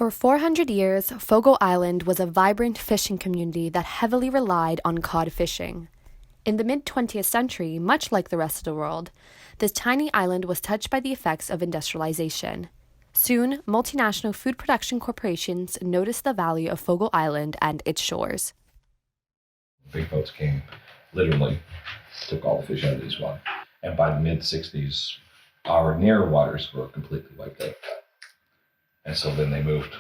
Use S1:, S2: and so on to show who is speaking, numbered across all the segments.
S1: For 400 years, Fogo Island was a vibrant fishing community that heavily relied on cod fishing. In the mid-20th century, much like the rest of the world, this tiny island was touched by the effects of industrialization. Soon, multinational food production corporations noticed the value of Fogo Island and its shores.
S2: Big boats came, literally took all the fish out of these waters. And by the mid-60s, our near waters were completely wiped out. And so then they moved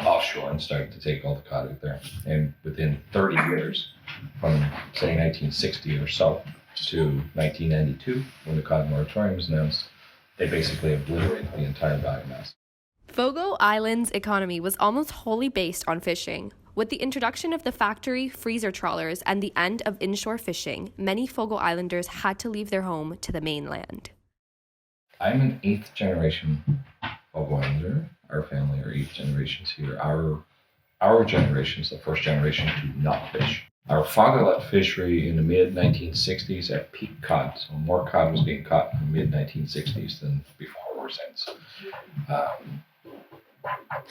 S2: offshore and started to take all the cod out there. And within 30 years, from say 1960 or so to 1992, when the cod moratorium was announced, they basically obliterated the entire biomass.
S1: Fogo Island's economy was almost wholly based on fishing. With the introduction of the factory freezer trawlers and the end of inshore fishing, many Fogo Islanders had to leave their home to the mainland.
S2: I'm an 8th generation Fogo Islander. Our family are 8th generations here. Our generation is the first generation to not fish. Our father left fishery in the mid-1960s at peak cod. So more cod was being caught in the mid-1960s than before or since.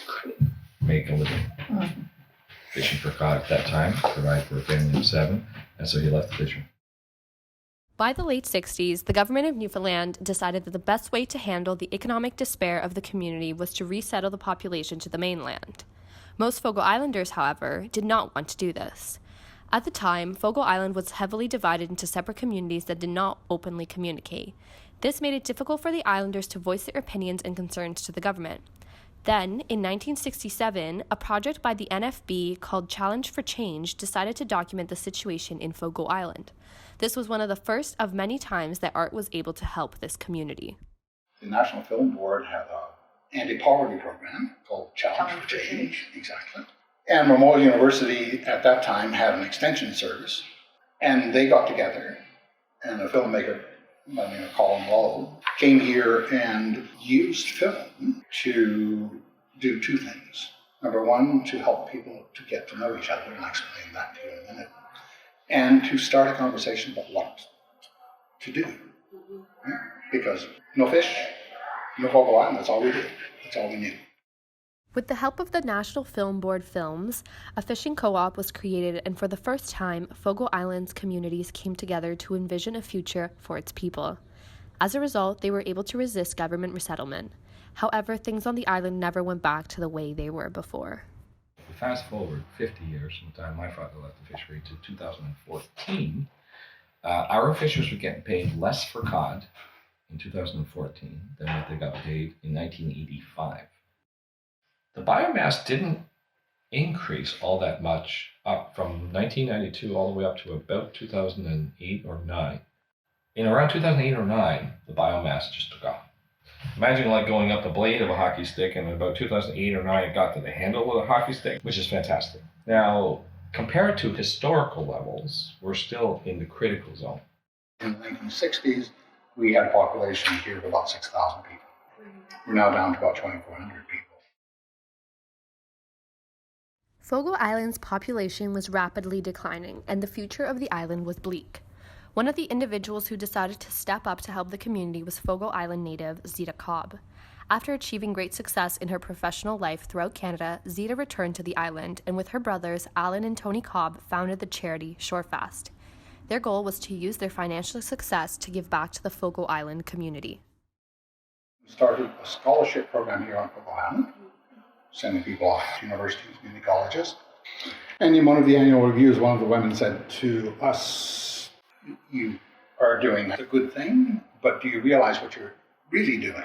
S2: Couldn't make a living fishing for cod at that time, provide for a family of 7, and so he left the fishing.
S1: By the late 60s, the government of Newfoundland decided that the best way to handle the economic despair of the community was to resettle the population to the mainland. Most Fogo Islanders, however, did not want to do this. At the time, Fogo Island was heavily divided into separate communities that did not openly communicate. This made it difficult for the islanders to voice their opinions and concerns to the government. Then, in 1967, a project by the NFB called Challenge for Change decided to document the situation in Fogo Island. This was one of the first of many times that art was able to help this community.
S3: The National Film Board had an anti-poverty program called Challenge for Change, exactly. And Memorial University at that time had an extension service, and they got together, and a filmmaker by the name of Colin Lowe came here and used film to do 2 things. Number one, to help people to get to know each other, and I'll explain that to you in a minute, and to start a conversation about what to do. Because no fish, no Fogo Island, that's all we did. That's all we knew.
S1: With the help of the National Film Board films, a fishing co-op was created, and for the first time, Fogo Island's communities came together to envision a future for its people. As a result, they were able to resist government resettlement. However, things on the island never went back to the way they were before.
S2: We fast forward 50 years from the time my father left the fishery to 2014, our fishers were getting paid less for cod in 2014 than what they got paid in 1985. The biomass didn't increase all that much up from 1992 all the way up to about 2008 or 9. In around 2008 or 9, the biomass just took off. Imagine like going up the blade of a hockey stick, and in about 2008 or 9 it got to the handle of the hockey stick, which is fantastic. Now, compared to historical levels, we're still in the critical zone.
S3: In the 1960s, we had a population here of about 6,000 people. We're now down to about 2,400 people.
S1: Fogo Island's population was rapidly declining, and the future of the island was bleak. One of the individuals who decided to step up to help the community was Fogo Island native Zita Cobb. After achieving great success in her professional life throughout Canada, Zita returned to the island, and with her brothers, Alan and Tony Cobb, founded the charity Shorefast. Their goal was to use their financial success to give back to the Fogo Island community.
S3: We started a scholarship program here on Fogo Island, sending people off to universities, community colleges. And in one of the annual reviews, one of the women said to us, "You are doing a good thing, but do you realize what you're really doing?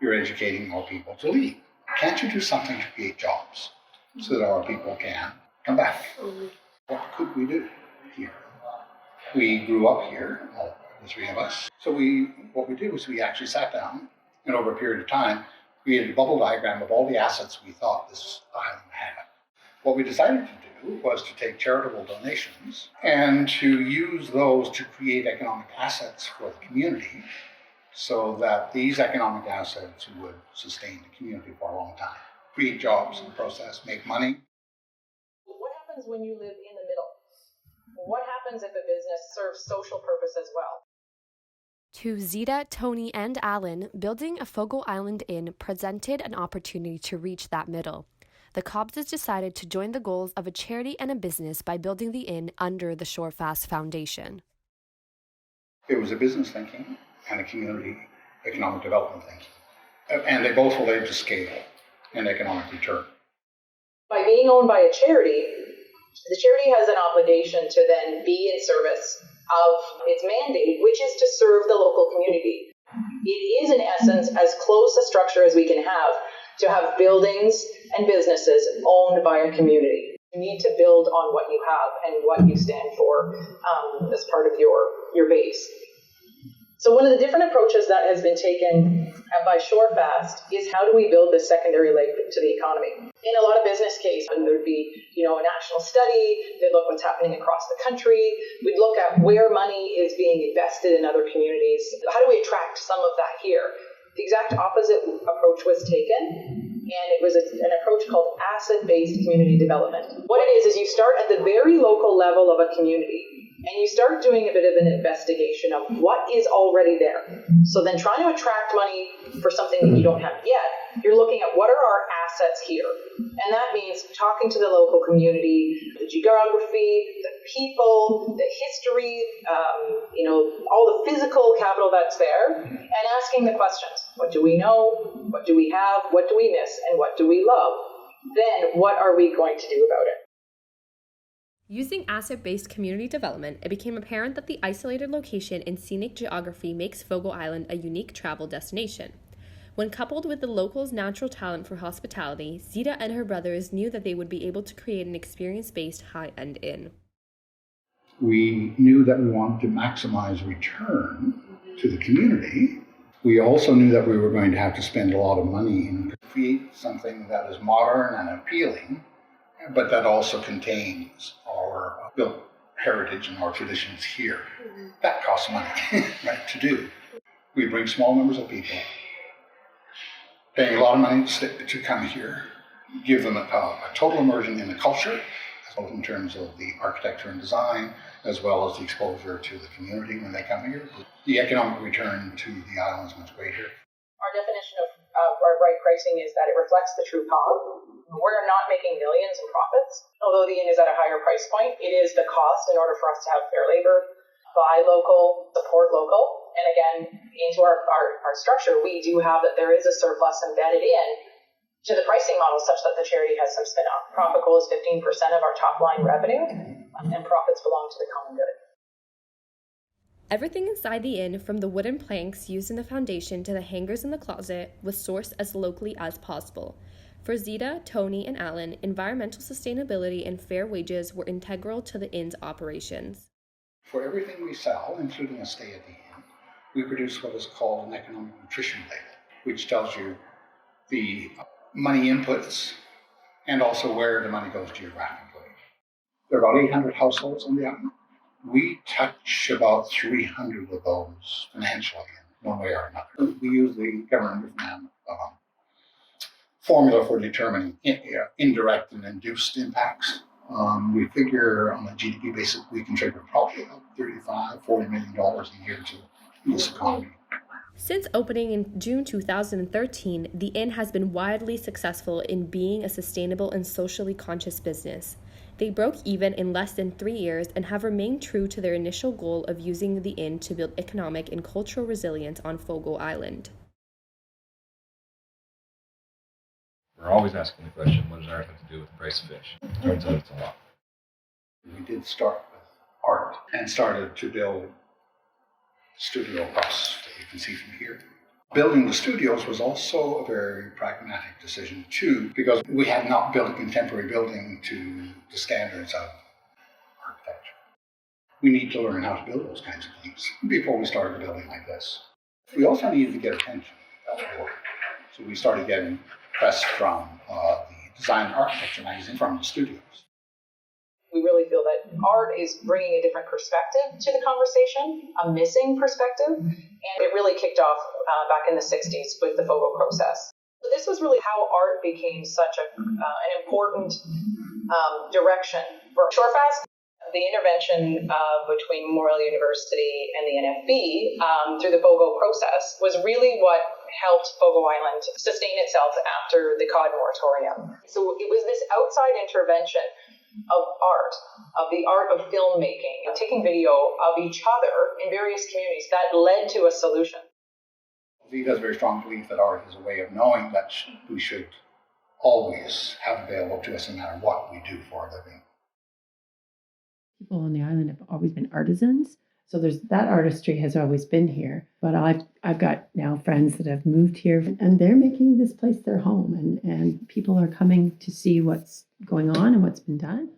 S3: You're educating more people to leave. Can't you do something to create jobs so that our people can come back?" What could we do here? We grew up here, all the 3 of us. So what we did was we actually sat down and over a period of time created a bubble diagram of all the assets we thought this island had. What we decided to do was to take charitable donations and to use those to create economic assets for the community so that these economic assets would sustain the community for a long time, create jobs in the process, make money.
S4: What happens when you live in the middle? What happens if a business serves social purpose as well?
S1: To Zita, Tony, and Alan, building a Fogo Island Inn presented an opportunity to reach that middle. the Cobbses decided to join the goals of a charity and a business by building the inn under the Shorefast Foundation.
S3: It was a business thinking and a community economic development thinking. And they both relate to scale and economic return.
S4: By being owned by a charity, the charity has an obligation to then be in service of its mandate, which is to serve the local community. It is, in essence, as close a structure as we can have buildings and businesses owned by a community. You need to build on what you have and what you stand for as part of your base. So one of the different approaches that has been taken by Shorefast is how do we build this secondary leg to the economy? In a lot of business cases, there'd be a national study, they'd look what's happening across the country, we'd look at where money is being invested in other communities. How do we attract some of that here? The exact opposite approach was taken, and it was an approach called asset-based community development. What it is you start at the very local level of a community, and you start doing a bit of an investigation of what is already there. So then trying to attract money for something that you don't have yet, you're looking at what are our assets here. And that means talking to the local community, the geography, the people, the history, all the physical capital that's there, and asking the questions. What do we know? What do we have? What do we miss? And what do we love? Then what are we going to do about it?
S1: Using asset-based community development, it became apparent that the isolated location and scenic geography makes Fogo Island a unique travel destination. When coupled with the locals' natural talent for hospitality, Zita and her brothers knew that they would be able to create an experience-based high-end inn.
S3: We knew that we wanted to maximize return to the community. We also knew that we were going to have to spend a lot of money and create something that is modern and appealing, but that also contains our built heritage and our traditions here. That costs money, right, to do. We bring small numbers of people, paying a lot of money to come here, give them a total immersion in the culture, both in terms of the architecture and design, as well as the exposure to the community when they come here. The economic return to the island is much greater.
S4: Our definition of right pricing is that it reflects the true cost. We're not making millions in profits. Although the inn is at a higher price point, it is the cost in order for us to have fair labor, buy local, support local. And again, into our structure, we do have that there is a surplus embedded in to the pricing model such that the charity has some spin-off. Profit goal is 15% of our top line revenue, and profits belong to the common good.
S1: Everything inside the inn, from the wooden planks used in the foundation to the hangers in the closet, was sourced as locally as possible. For Zita, Tony, and Alan, environmental sustainability and fair wages were integral to the inn's operations.
S3: For everything we sell, including a stay at the inn, we produce what is called an economic nutrition label, which tells you the money inputs and also where the money goes geographically. There are about 800 households on the island. We touch about 300 of those financially in one way or another. We use the government formula for determining indirect and induced impacts. We figure on a GDP basis we contribute probably about $35-40 million a year to this economy.
S1: Since opening in June 2013, the inn has been wildly successful in being a sustainable and socially conscious business. They broke even in less than 3 years and have remained true to their initial goal of using the inn to build economic and cultural resilience on Fogo Island.
S2: We're always asking the question, what does art have to do with the price of fish? Turns out it's a lot.
S3: We did start with art and started to build studio across that you can see from here. Building the studios was also a very pragmatic decision too, because we had not built a contemporary building to the standards of architecture. We need to learn how to build those kinds of things before we started a building like this. We also needed to get attention. So we started getting press from the Design and Architecture magazine from the studios.
S4: We really feel that art is bringing a different perspective to the conversation, a missing perspective, and it really kicked off back in the 60s with the Fogo process. So this was really how art became such an important direction for Shorefast. the intervention between Memorial University and the NFB through the Fogo process was really what helped Fogo Island sustain itself after the COD moratorium. So it was this outside intervention of art, of the art of filmmaking, of taking video of each other in various communities that led to a solution.
S3: Viva has a very strong belief that art is a way of knowing that we should always have available to us no matter what we do for a living.
S5: People on the island have always been artisans. So there's that artistry has always been here. But I've got now friends that have moved here and they're making this place their home and people are coming to see what's going on and what's been done.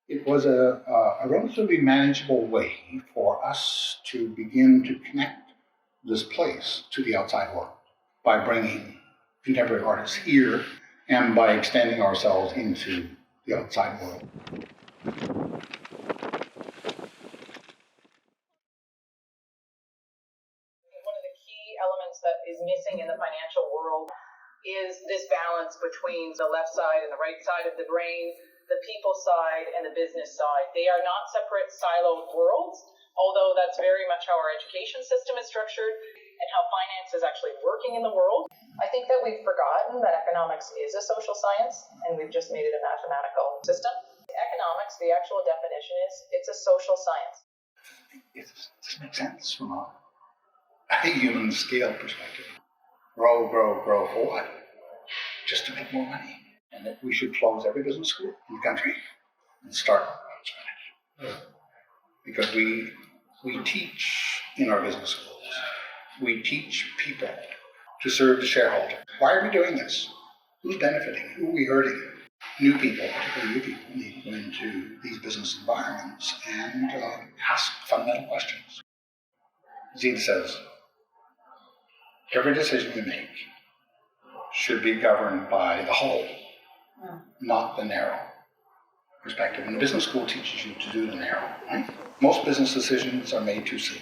S3: It was a relatively manageable way for us to begin to connect this place to the outside world by bringing contemporary artists here and by extending ourselves into the outside world.
S4: Elements that is missing in the financial world is this balance between the left side and the right side of the brain, the people side and the business side. They are not separate siloed worlds, although that's very much how our education system is structured and how finance is actually working in the world. I think that we've forgotten that economics is a social science and we've just made it a mathematical system. Economics, the actual definition is it's a social science.
S3: It doesn't make sense from a human scale perspective. Grow for what? Just to make more money. And that we should close every business school in the country and start from scratch. Because we teach in our business schools. We teach people to serve the shareholder. Why are we doing this? Who's benefiting? Who are we hurting? New people, particularly new people, need to go into these business environments and ask fundamental questions. Zine says, every decision you make should be governed by the whole, not the narrow perspective. And the business school teaches you to do the narrow, right? Most business decisions are made to see.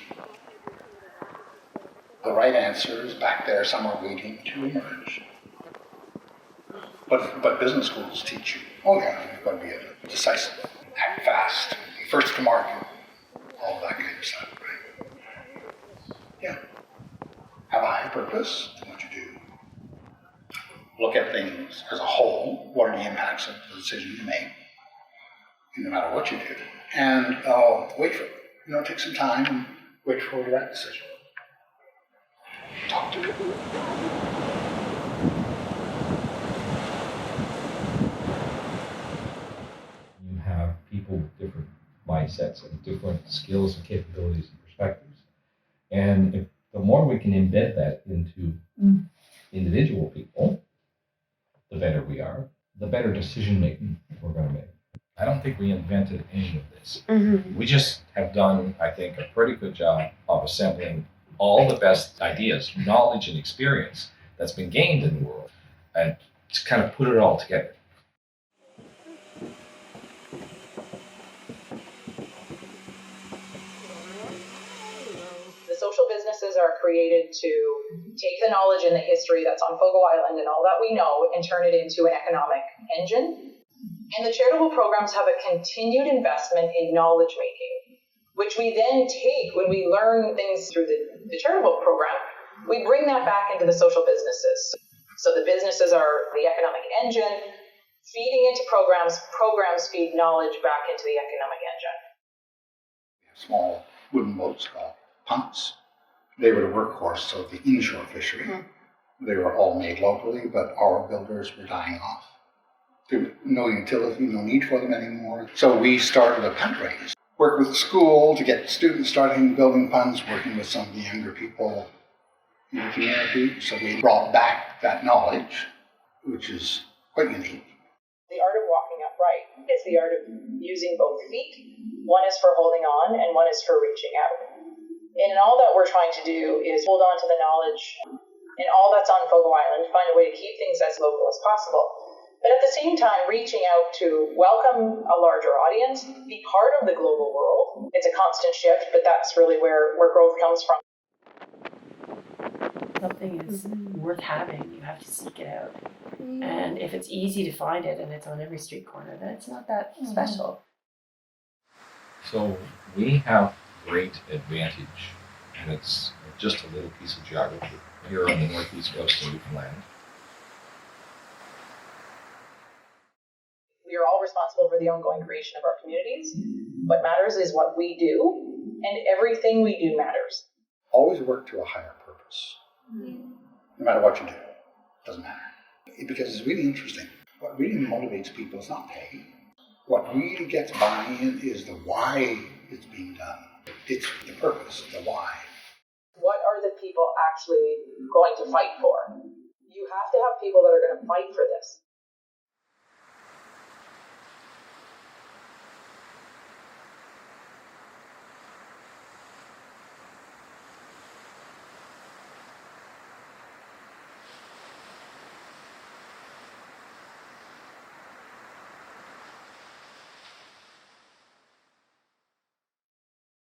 S3: The right answer is back there somewhere waiting to emerge. But business schools teach you, oh yeah, you've got to be decisive, act fast, be first to market, all that kind of stuff, right? Yeah. Have a high purpose in what you do. Look at things as a whole. What are the impacts of the decision you make, no matter what you do? And wait for it. Take some time and wait for the right decision. Talk to people.
S2: You have people with different mindsets and different skills and capabilities and perspectives. And if the more we can embed that into individual people, the better we are, the better decision making we're going to make. I don't think we invented any of this. We just have done, I think, a pretty good job of assembling all the best ideas, knowledge, and experience that's been gained in the world, and to kind of put it all together.
S4: Social businesses are created to take the knowledge and the history that's on Fogo Island and all that we know and turn it into an economic engine. And the charitable programs have a continued investment in knowledge making, which we then take when we learn things through the charitable program, we bring that back into the social businesses. So the businesses are the economic engine, feeding into programs, programs feed knowledge back into the economic engine.
S3: We have small wooden boats called punts. They were the workhorse of the inshore fishery. They were all made locally, but our builders were dying off. There was no utility, no need for them anymore. So we started a punt race. Worked with the school to get students starting building punts, working with some of the younger people in the community. So we brought back that knowledge, which is quite unique.
S4: The art of walking upright is the art of using both feet. One is for holding on and one is for reaching out. And all that we're trying to do is hold on to the knowledge and all that's on Fogo Island, find a way to keep things as local as possible. But at the same time, reaching out to welcome a larger audience, be part of the global world. It's a constant shift, but that's really where growth comes from.
S5: Something is worth having, you have to seek it out. And if it's easy to find it and it's on every street corner, then it's not that special.
S2: So we have great advantage, and it's just a little piece of geography here on the northeast coast of Newfoundland.
S4: We are all responsible for the ongoing creation of our communities. What matters is what we do, and everything we do matters.
S3: Always work to a higher purpose. No matter what you do, doesn't matter. Because it's really interesting. What really motivates people is not pay. What really gets buy-in is the why it's being done. It's the purpose, the why.
S4: What are the people actually going to fight for? You have to have people that are going to fight for this.